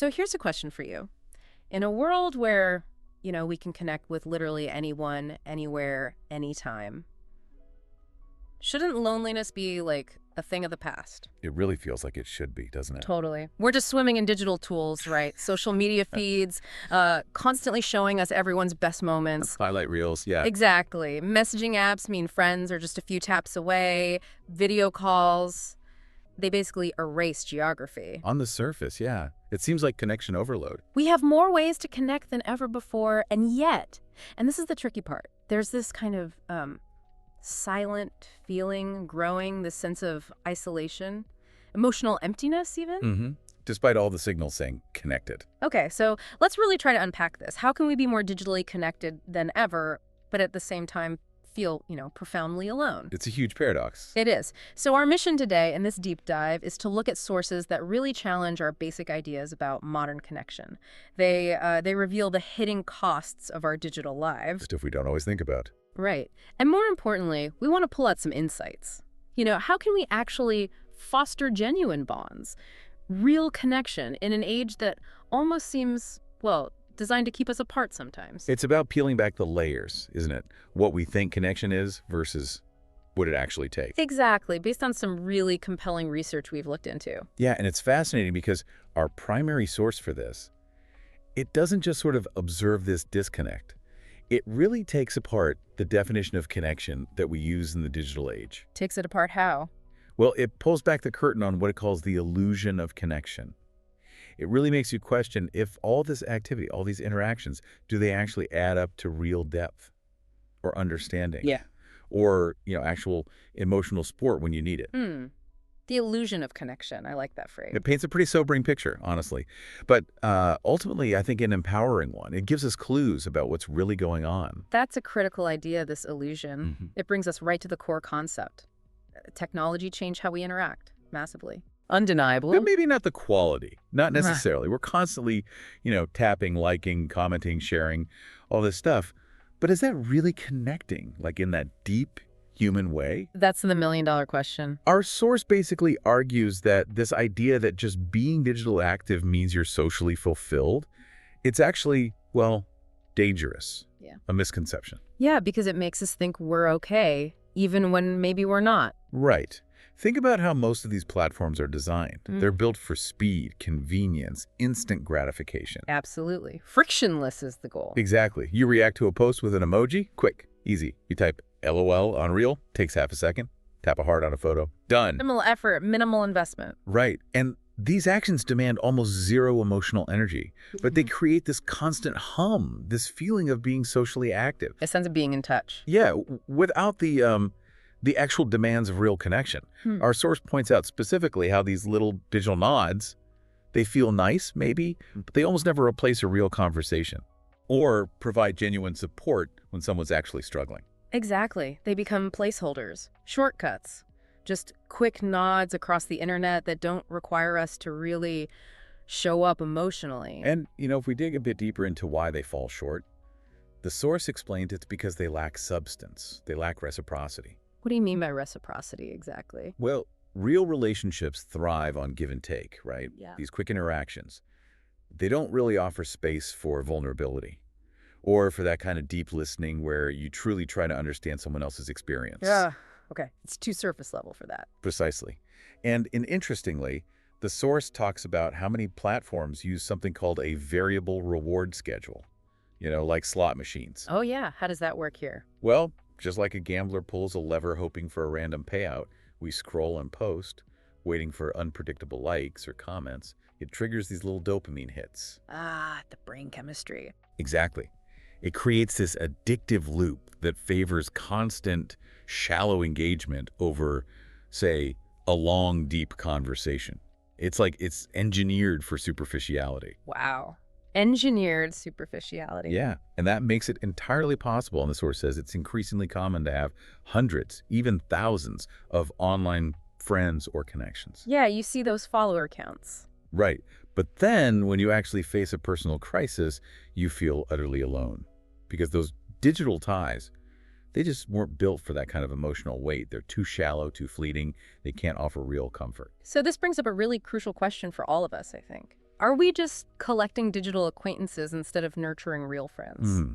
So here's a question for you. In a world where, we can connect with literally anyone, anywhere, anytime, shouldn't loneliness be like a thing of the past? It really feels like it should be, doesn't it? Totally. We're just swimming in digital tools, right? Social media feeds, constantly showing us everyone's best moments. Highlight reels, yeah. Exactly. Messaging apps mean friends are just a few taps away. Video calls, they basically erase geography. On the surface, yeah. It seems like connection overload. We have more ways to connect than ever before, and yet, and this is the tricky part, there's this kind of silent feeling growing, this sense of isolation, emotional emptiness even. Mm-hmm. Despite all the signals saying connected. Okay, so let's really try to unpack this. How can we be more digitally connected than ever, but at the same time feel, profoundly alone? It's a huge paradox. It is. So our mission today in this deep dive is to look at sources that really challenge our basic ideas about modern connection. They reveal the hidden costs of our digital lives. Stuff we don't always think about. Right. And more importantly, we want to pull out some insights. How can we actually foster genuine bonds, real connection in an age that almost seems, designed to keep us apart sometimes? It's about peeling back the layers, isn't it? What we think connection is versus what it actually takes. Exactly, based on some really compelling research we've looked into. Yeah, and it's fascinating because our primary source for this, it doesn't just sort of observe this disconnect. It really takes apart the definition of connection that we use in the digital age. Takes it apart how? Well, it pulls back the curtain on what it calls the illusion of connection. It really makes you question if all this activity, all these interactions, do they actually add up to real depth or understanding? Yeah. Or, actual emotional support when you need it. The illusion of connection. I like that phrase. It paints a pretty sobering picture, honestly. But ultimately, I think an empowering one. It gives us clues about what's really going on. That's a critical idea, this illusion. Mm-hmm. It brings us right to the core concept. Technology changed how we interact massively. Undeniable. But maybe not the quality. Not necessarily. We're constantly, tapping, liking, commenting, sharing, all this stuff. But is that really connecting, like in that deep human way? That's the million-dollar question. Our source basically argues that this idea that just being digital active means you're socially fulfilled, it's actually, dangerous. Yeah. A misconception. Yeah, because it makes us think we're okay, even when maybe we're not. Right. Think about how most of these platforms are designed. They're built for speed, convenience, instant gratification. Absolutely. Frictionless is the goal. Exactly. You react to a post with an emoji? Quick, easy. You type LOL on Reel, takes half a second. Tap a heart on a photo. Done. Minimal effort, minimal investment. Right. And these actions demand almost zero emotional energy, but they create this constant hum, this feeling of being socially active. A sense of being in touch. Yeah, without the actual demands of real connection. Our source points out specifically how these little digital nods, they feel nice, maybe, but they almost never replace a real conversation or provide genuine support when someone's actually struggling. Exactly. They become placeholders, shortcuts, just quick nods across the internet that don't require us to really show up emotionally. And, if we dig a bit deeper into why they fall short, the source explains it's because they lack substance. They lack reciprocity. What do you mean by reciprocity exactly? Well, real relationships thrive on give and take, right? Yeah. These quick interactions. They don't really offer space for vulnerability or for that kind of deep listening where you truly try to understand someone else's experience. Yeah. Okay. It's too surface level for that. Precisely. And interestingly, the source talks about how many platforms use something called a variable reward schedule, like slot machines. Oh, yeah. How does that work here? Well, just like a gambler pulls a lever hoping for a random payout, we scroll and post, waiting for unpredictable likes or comments. It triggers these little dopamine hits. Ah, the brain chemistry. Exactly. It creates this addictive loop that favors constant, shallow engagement over, say, a long, deep conversation. It's like it's engineered for superficiality. Wow. Engineered superficiality. Yeah, and that makes it entirely possible, and the source says it's increasingly common to have hundreds, even thousands of online friends or connections. Yeah, you see those follower counts. Right, but then when you actually face a personal crisis, you feel utterly alone. Because those digital ties, they just weren't built for that kind of emotional weight. They're too shallow, too fleeting. They can't offer real comfort. So this brings up a really crucial question for all of us, I think. Are we just collecting digital acquaintances instead of nurturing real friends?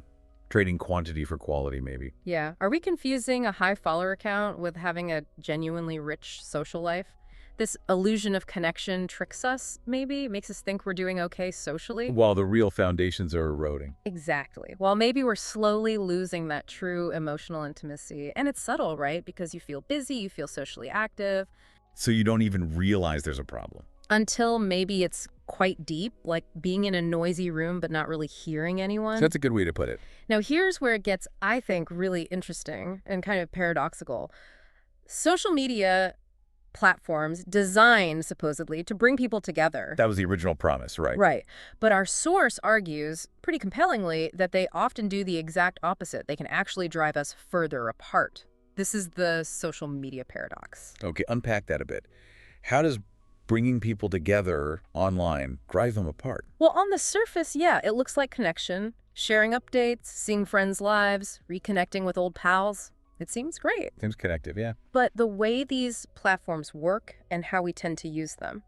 Trading quantity for quality, maybe. Yeah. Are we confusing a high follower count with having a genuinely rich social life? This illusion of connection tricks us, maybe, makes us think we're doing okay socially. While the real foundations are eroding. Exactly. Well, maybe we're slowly losing that true emotional intimacy. And it's subtle, right? Because you feel busy, you feel socially active. So you don't even realize there's a problem. Until maybe it's quite deep, like being in a noisy room but not really hearing anyone. That's a good way to put it. Now, here's where it gets, I think, really interesting and kind of paradoxical. Social media platforms designed, supposedly, to bring people together. That was the original promise, right? Right. But our source argues, pretty compellingly, that they often do the exact opposite. They can actually drive us further apart. This is the social media paradox. Okay, unpack that a bit. How does bringing people together online drive them apart? Well, on the surface, yeah, it looks like connection, sharing updates, seeing friends' lives, reconnecting with old pals. It seems great. Seems connective, yeah. But the way these platforms work and how we tend to use them,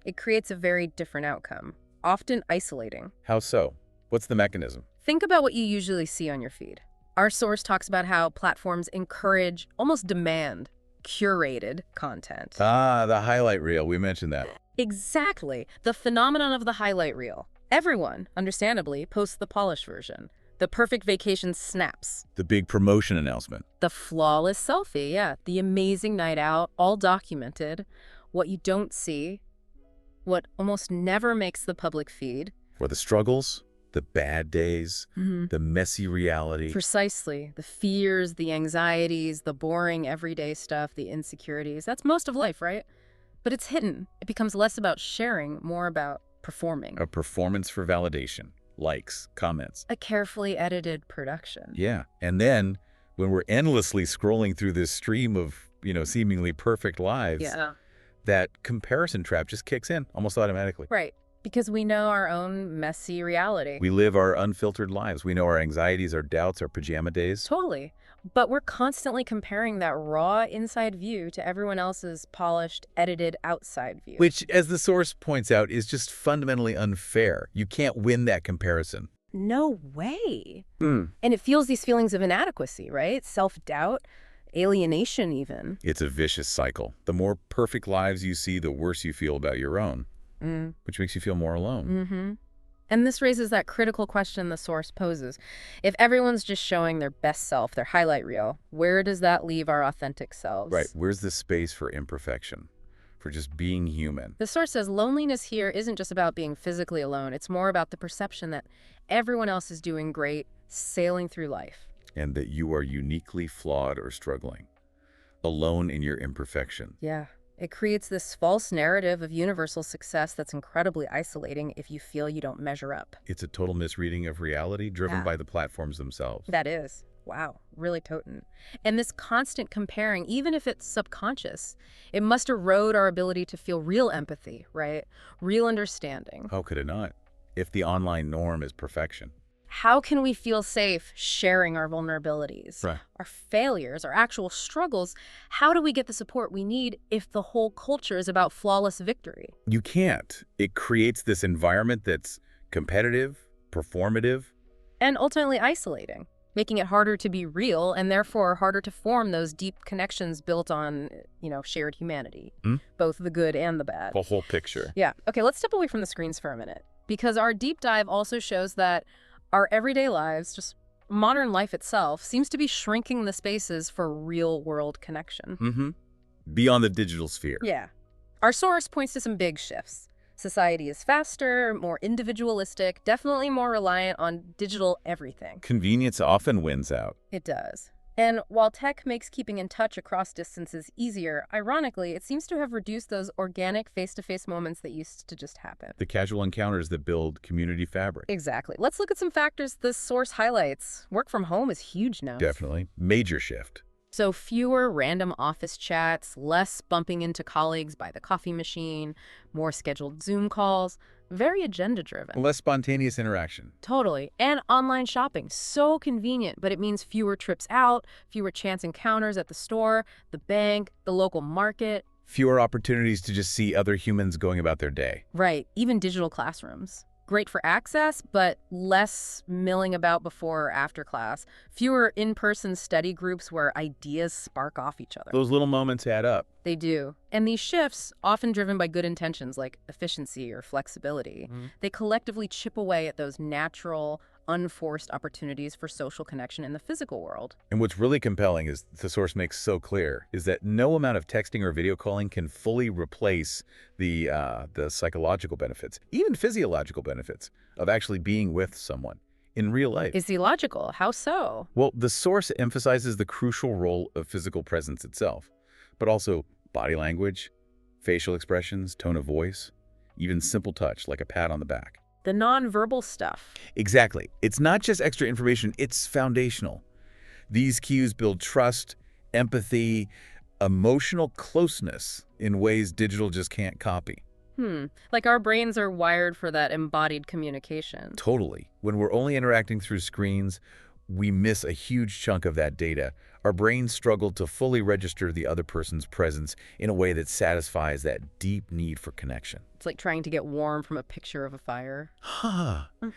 it creates a very different outcome, often isolating. How so? What's the mechanism? Think about what you usually see on your feed. Our source talks about how platforms encourage, almost demand, curated content. Ah, the highlight reel. We mentioned that. Exactly. The phenomenon of the highlight reel. Everyone, understandably, posts the polished version. The perfect vacation snaps. The big promotion announcement. The flawless selfie, yeah. The amazing night out, all documented. What you don't see, what almost never makes the public feed. For the struggles, the bad days, the messy reality. Precisely. The fears, the anxieties, the boring everyday stuff, the insecurities. That's most of life, right? But it's hidden. It becomes less about sharing, more about performing. A performance for validation. Likes, comments. A carefully edited production. Yeah. And then when we're endlessly scrolling through this stream of, seemingly perfect lives, that comparison trap just kicks in almost automatically. Right. Because we know our own messy reality. We live our unfiltered lives. We know our anxieties, our doubts, our pajama days. Totally. But we're constantly comparing that raw inside view to everyone else's polished, edited outside view. Which, as the source points out, is just fundamentally unfair. You can't win that comparison. No way. And it fuels these feelings of inadequacy, right? Self-doubt, alienation even. It's a vicious cycle. The more perfect lives you see, the worse you feel about your own, which makes you feel more alone. And this raises that critical question the source poses. If everyone's just showing their best self, their highlight reel, where does that leave our authentic selves? Right. Where's the space for imperfection, for just being human? The source says loneliness here isn't just about being physically alone. It's more about the perception that everyone else is doing great, sailing through life. And that you are uniquely flawed or struggling, alone in your imperfection. Yeah. It creates this false narrative of universal success that's incredibly isolating if you feel you don't measure up. It's a total misreading of reality driven by the platforms themselves. That is. Wow. Really potent. And this constant comparing, even if it's subconscious, it must erode our ability to feel real empathy, right? Real understanding. How could it not? If the online norm is perfection. How can we feel safe sharing our vulnerabilities, our failures, our actual struggles? How do we get the support we need if the whole culture is about flawless victory? You can't. It creates this environment that's competitive, performative, and ultimately isolating, making it harder to be real and therefore harder to form those deep connections built on, shared humanity, both the good and the bad. The whole picture. Yeah. Okay, let's step away from the screens for a minute, because our deep dive also shows that our everyday lives, just modern life itself, seems to be shrinking the spaces for real-world connection. Beyond the digital sphere. Yeah. Our source points to some big shifts. Society is faster, more individualistic, definitely more reliant on digital everything. Convenience often wins out. It does. And while tech makes keeping in touch across distances easier, ironically, it seems to have reduced those organic face-to-face moments that used to just happen. The casual encounters that build community fabric. Exactly. Let's look at some factors this source highlights. Work from home is huge now. Definitely. Major shift. So fewer random office chats, less bumping into colleagues by the coffee machine, more scheduled Zoom calls, very agenda-driven. Less spontaneous interaction. Totally. And online shopping. So convenient, but it means fewer trips out, fewer chance encounters at the store, the bank, the local market. Fewer opportunities to just see other humans going about their day. Right, even digital classrooms. Great for access, but less milling about before or after class. Fewer in-person study groups where ideas spark off each other. Those little moments add up. They do. And these shifts, often driven by good intentions like efficiency or flexibility, they collectively chip away at those natural, unforced opportunities for social connection in the physical world. And what's really compelling is the source makes so clear is that no amount of texting or video calling can fully replace the psychological benefits, even physiological benefits of actually being with someone in real life. Is illogical? How so? Well, the source emphasizes the crucial role of physical presence itself, but also body language, facial expressions, tone of voice, even simple touch like a pat on the back. The nonverbal stuff. Exactly. It's not just extra information, it's foundational. These cues build trust, empathy, emotional closeness in ways digital just can't copy. Like our brains are wired for that embodied communication. Totally. When we're only interacting through screens, we miss a huge chunk of that data. Our brains struggle to fully register the other person's presence in a way that satisfies that deep need for connection. It's like trying to get warm from a picture of a fire.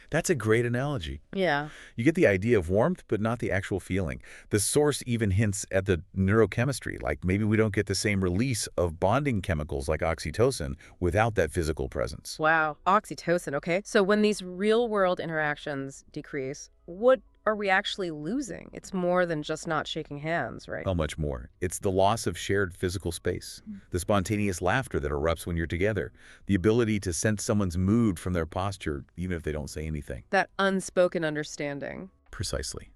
That's a great analogy. Yeah. You get the idea of warmth, but not the actual feeling. The source even hints at the neurochemistry, like maybe we don't get the same release of bonding chemicals like oxytocin without that physical presence. Wow. Oxytocin, okay. So when these real-world interactions decrease, what are we actually losing? It's more than just not shaking hands, right? How much more? It's the loss of shared physical space, the spontaneous laughter that erupts when you're together, the ability to sense someone's mood from their posture, even if they don't say anything. That unspoken understanding. Precisely.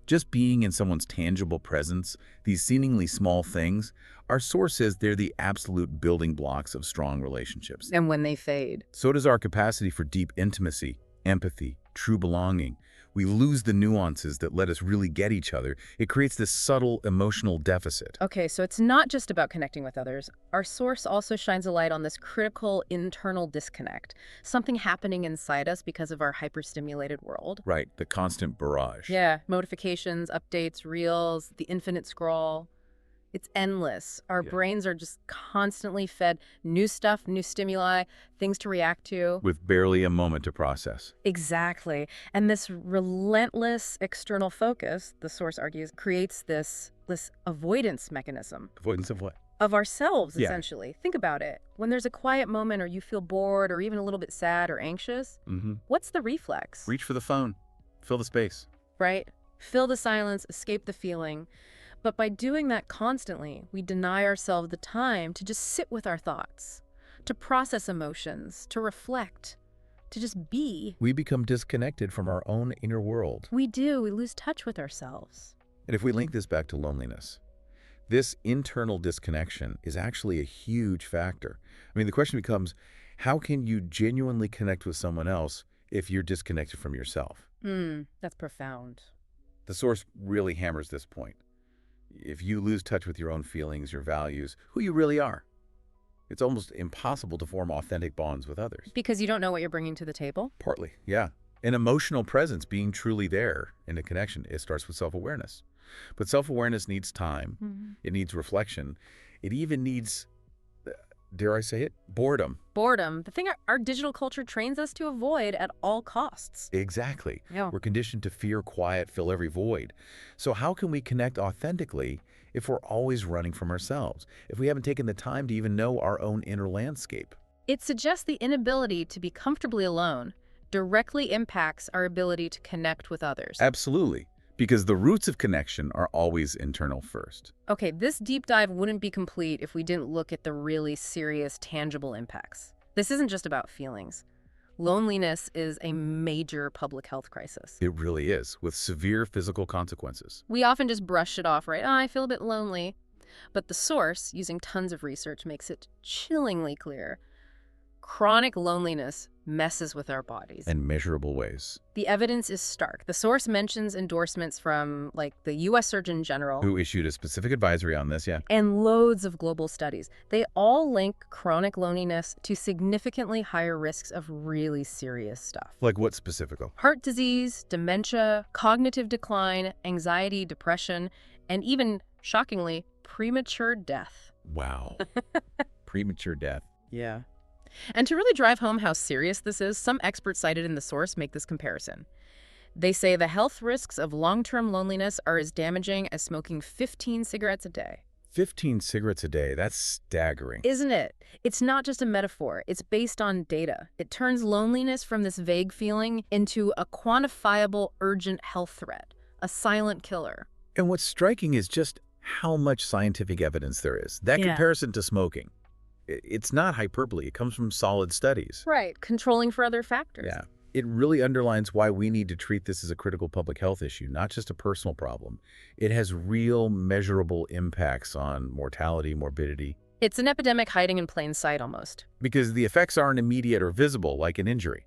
Just being in someone's tangible presence, these seemingly small things, our source says they're the absolute building blocks of strong relationships. And when they fade. So does our capacity for deep intimacy, empathy, true belonging. We lose the nuances that let us really get each other. It creates this subtle emotional deficit. Okay, so it's not just about connecting with others. Our source also shines a light on this critical internal disconnect, something happening inside us because of our hyperstimulated world. Right, the constant barrage. Yeah, notifications, updates, reels, the infinite scroll. It's endless. Our brains are just constantly fed new stuff, new stimuli, things to react to. With barely a moment to process. Exactly. And this relentless external focus, the source argues, creates this avoidance mechanism. Avoidance of what? Of ourselves, essentially. Think about it. When there's a quiet moment or you feel bored or even a little bit sad or anxious, what's the reflex? Reach for the phone. Fill the space. Right? Fill the silence, escape the feeling. But by doing that constantly, we deny ourselves the time to just sit with our thoughts, to process emotions, to reflect, to just be. We become disconnected from our own inner world. We do. We lose touch with ourselves. And if we link this back to loneliness, this internal disconnection is actually a huge factor. I mean, the question becomes, how can you genuinely connect with someone else if you're disconnected from yourself? That's profound. The source really hammers this point. If you lose touch with your own feelings, your values, who you really are, it's almost impossible to form authentic bonds with others. Because you don't know what you're bringing to the table? Partly, yeah. An emotional presence, being truly there in a connection, it starts with self-awareness. But self-awareness needs time. It needs reflection. It even needs, dare I say it, boredom. Boredom, the thing our digital culture trains us to avoid at all costs. Exactly. Yeah. We're conditioned to fear quiet, fill every void. So how can we connect authentically if we're always running from ourselves, if we haven't taken the time to even know our own inner landscape? It suggests the inability to be comfortably alone directly impacts our ability to connect with others. Absolutely. Because the roots of connection are always internal first. Okay, this deep dive wouldn't be complete if we didn't look at the really serious, tangible impacts. This isn't just about feelings. Loneliness is a major public health crisis. It really is, with severe physical consequences. We often just brush it off, right? Oh, I feel a bit lonely. But the source, using tons of research, makes it chillingly clear. Chronic loneliness messes with our bodies. In measurable ways. The evidence is stark. The source mentions endorsements from, like, the U.S. Surgeon General. Who issued a specific advisory on this, And loads of global studies. They all link chronic loneliness to significantly higher risks of really serious stuff. Like what specifically? Heart disease, dementia, cognitive decline, anxiety, depression, and even, shockingly, premature death. Wow. Premature death. Yeah. And to really drive home how serious this is, some experts cited in the source make this comparison. They say the health risks of long-term loneliness are as damaging as smoking 15 cigarettes a day. 15 cigarettes a day, that's staggering. Isn't it? It's not just a metaphor. It's based on data. It turns loneliness from this vague feeling into a quantifiable, urgent health threat, a silent killer. And what's striking is just how much scientific evidence there is. That comparison to smoking, it's not hyperbole. It comes from solid studies. Right, controlling for other factors. Yeah. It really underlines why we need to treat this as a critical public health issue, not just a personal problem. It has real, measurable impacts on mortality, morbidity. It's an epidemic hiding in plain sight almost. Because the effects aren't immediate or visible like an injury,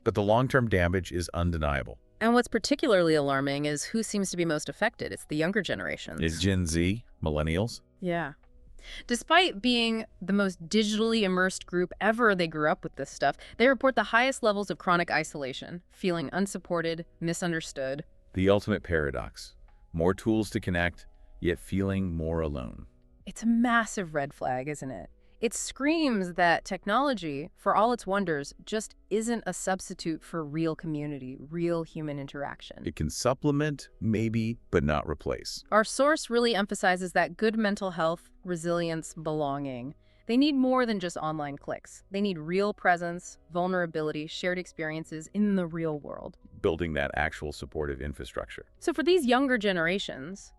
but the long-term damage is undeniable. And what's particularly alarming is who seems to be most affected. It's the younger generations. Is Gen Z, millennials? Yeah. Despite being the most digitally immersed group ever, they grew up with this stuff. They report the highest levels of chronic isolation, feeling unsupported, misunderstood. The ultimate paradox. More tools to connect, yet feeling more alone. It's a massive red flag, isn't it? It screams that technology, for all its wonders, just isn't a substitute for real community, real human interaction. It can supplement, maybe, but not replace. Our source really emphasizes that good mental health, resilience, belonging. They need more than just online clicks. They need real presence, vulnerability, shared experiences in the real world. Building that actual supportive infrastructure. So for these younger generations,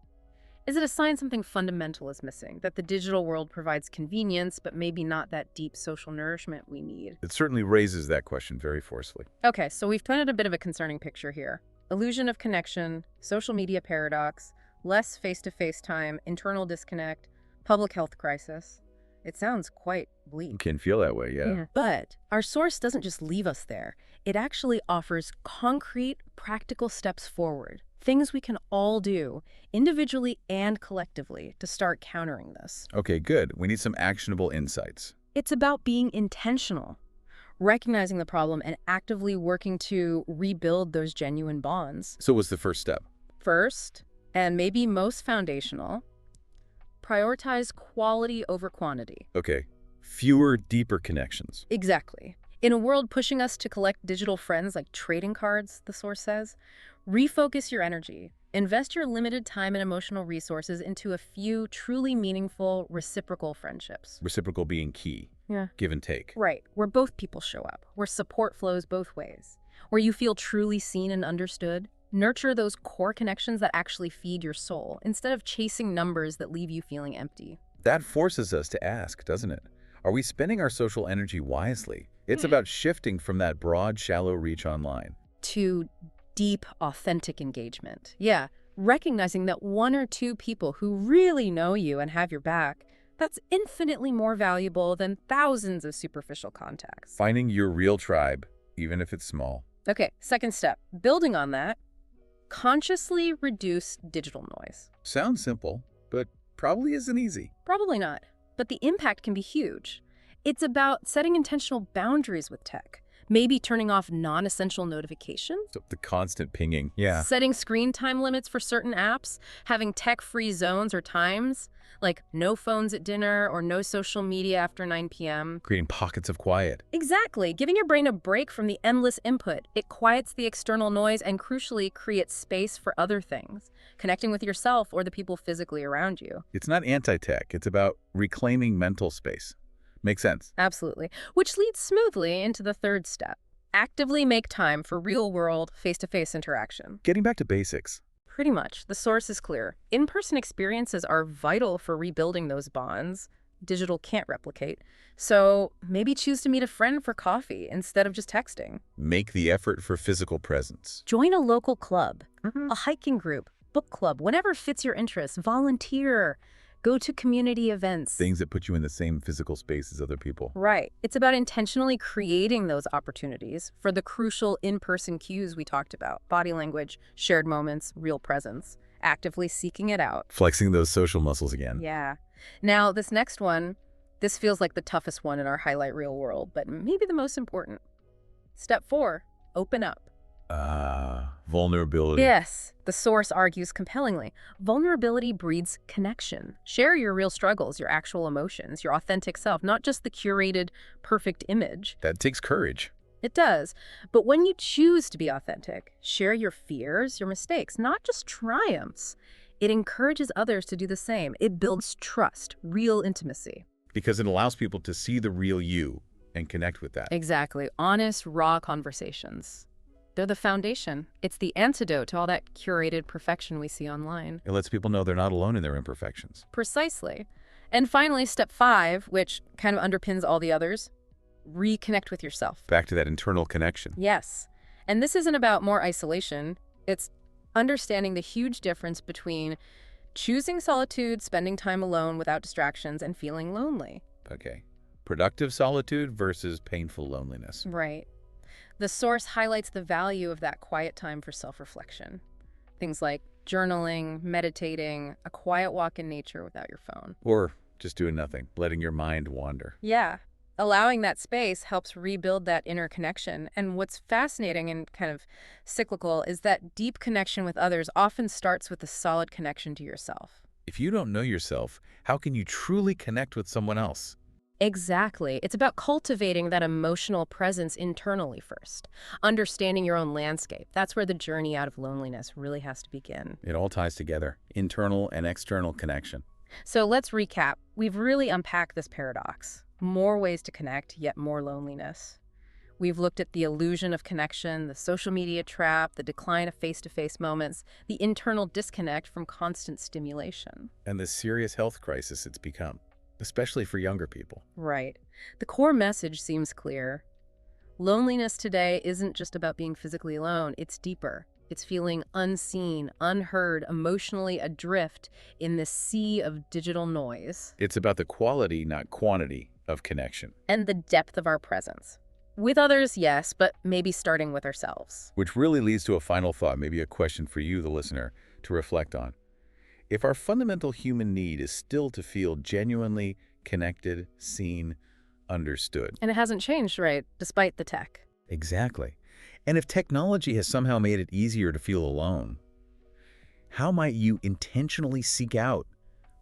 is it a sign something fundamental is missing? That the digital world provides convenience, but maybe not that deep social nourishment we need? It certainly raises that question very forcefully. Okay, so we've painted a bit of a concerning picture here. Illusion of connection, social media paradox, less face-to-face time, internal disconnect, public health crisis. It sounds quite bleak. You can feel that way, yeah. But our source doesn't just leave us there. It actually offers concrete, practical steps forward. Things we can all do, individually and collectively, to start countering this. Okay, good. We need some actionable insights. It's about being intentional, recognizing the problem and actively working to rebuild those genuine bonds. So what's the first step? First, and maybe most foundational, prioritize quality over quantity. Okay, fewer, deeper connections. Exactly. In a world pushing us to collect digital friends like trading cards, the source says, refocus your energy. Invest your limited time and emotional resources into a few truly meaningful, reciprocal friendships. Reciprocal being key. Yeah. Give and take. Right, where both people show up, where support flows both ways, where you feel truly seen and understood. Nurture those core connections that actually feed your soul, instead of chasing numbers that leave you feeling empty. That forces us to ask, doesn't it? Are we spending our social energy wisely? It's about shifting from that broad, shallow reach online to deep, authentic engagement. Yeah, recognizing that one or two people who really know you and have your back, that's infinitely more valuable than thousands of superficial contacts. Finding your real tribe, even if it's small. Okay, second step. Building on that, consciously reduce digital noise. Sounds simple, but probably isn't easy. Probably not, but the impact can be huge. It's about setting intentional boundaries with tech. Maybe turning off non-essential notifications. So the constant pinging. Yeah. Setting screen time limits for certain apps. Having tech-free zones or times, like no phones at dinner or no social media after 9 p.m. Creating pockets of quiet. Exactly. Giving your brain a break from the endless input. It quiets the external noise and, crucially, creates space for other things. Connecting with yourself or the people physically around you. It's not anti-tech. It's about reclaiming mental space. Makes sense. Absolutely. Which leads smoothly into the third step. Actively make time for real-world, face-to-face interaction. Getting back to basics. Pretty much. The source is clear. In-person experiences are vital for rebuilding those bonds. Digital can't replicate. So maybe choose to meet a friend for coffee instead of just texting. Make the effort for physical presence. Join a local club, a hiking group, book club, whatever fits your interests. Volunteer. Go to community events. Things that put you in the same physical space as other people. Right. It's about intentionally creating those opportunities for the crucial in-person cues we talked about. Body language, shared moments, real presence. Actively seeking it out. Flexing those social muscles again. Yeah. Now, this next one, this feels like the toughest one in our highlight reel world, but maybe the most important. Step 4, open up. Vulnerability. Yes, the source argues compellingly. Vulnerability breeds connection. Share your real struggles, your actual emotions, your authentic self, not just the curated, perfect image. That takes courage. It does. But when you choose to be authentic, share your fears, your mistakes, not just triumphs, it encourages others to do the same. It builds trust, real intimacy. Because it allows people to see the real you and connect with that. Exactly. Honest, raw conversations. They're the foundation. It's the antidote to all that curated perfection we see online. It lets people know they're not alone in their imperfections. Precisely. And finally, step 5, which kind of underpins all the others, reconnect with yourself. Back to that internal connection. Yes. And this isn't about more isolation. It's understanding the huge difference between choosing solitude, spending time alone without distractions, and feeling lonely. Okay. Productive solitude versus painful loneliness. Right. The source highlights the value of that quiet time for self-reflection. Things like journaling, meditating, a quiet walk in nature without your phone. Or just doing nothing, letting your mind wander. Yeah. Allowing that space helps rebuild that inner connection. And what's fascinating and kind of cyclical is that deep connection with others often starts with a solid connection to yourself. If you don't know yourself, how can you truly connect with someone else? Exactly. It's about cultivating that emotional presence internally first. Understanding your own landscape. That's where the journey out of loneliness really has to begin. It all ties together, internal and external connection. So let's recap. We've really unpacked this paradox. More ways to connect, yet more loneliness. We've looked at the illusion of connection, the social media trap, the decline of face-to-face moments, the internal disconnect from constant stimulation. And the serious health crisis it's become, especially for younger people. Right. The core message seems clear. Loneliness today isn't just about being physically alone. It's deeper. It's feeling unseen, unheard, emotionally adrift in this sea of digital noise. It's about the quality, not quantity, of connection. And the depth of our presence. With others, yes, but maybe starting with ourselves. Which really leads to a final thought, maybe a question for you, the listener, to reflect on. If our fundamental human need is still to feel genuinely connected, seen, understood. And it hasn't changed, right, despite the tech. Exactly. And if technology has somehow made it easier to feel alone, how might you intentionally seek out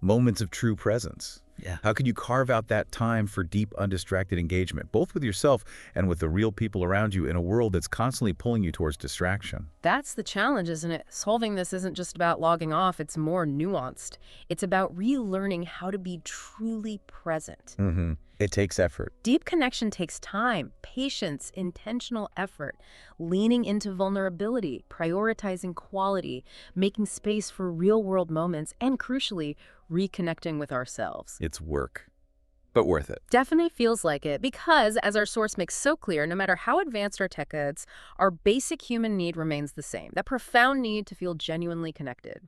moments of true presence? Yeah. How could you carve out that time for deep, undistracted engagement, both with yourself and with the real people around you in a world that's constantly pulling you towards distraction? That's the challenge, isn't it? Solving this isn't just about logging off, it's more nuanced. It's about relearning how to be truly present. It takes effort. Deep connection takes time, patience, intentional effort, leaning into vulnerability, prioritizing quality, making space for real-world moments, and crucially, reconnecting with ourselves. It's work, but worth it. Definitely feels like it because, as our source makes so clear, no matter how advanced our tech gets, our basic human need remains the same, that profound need to feel genuinely connected.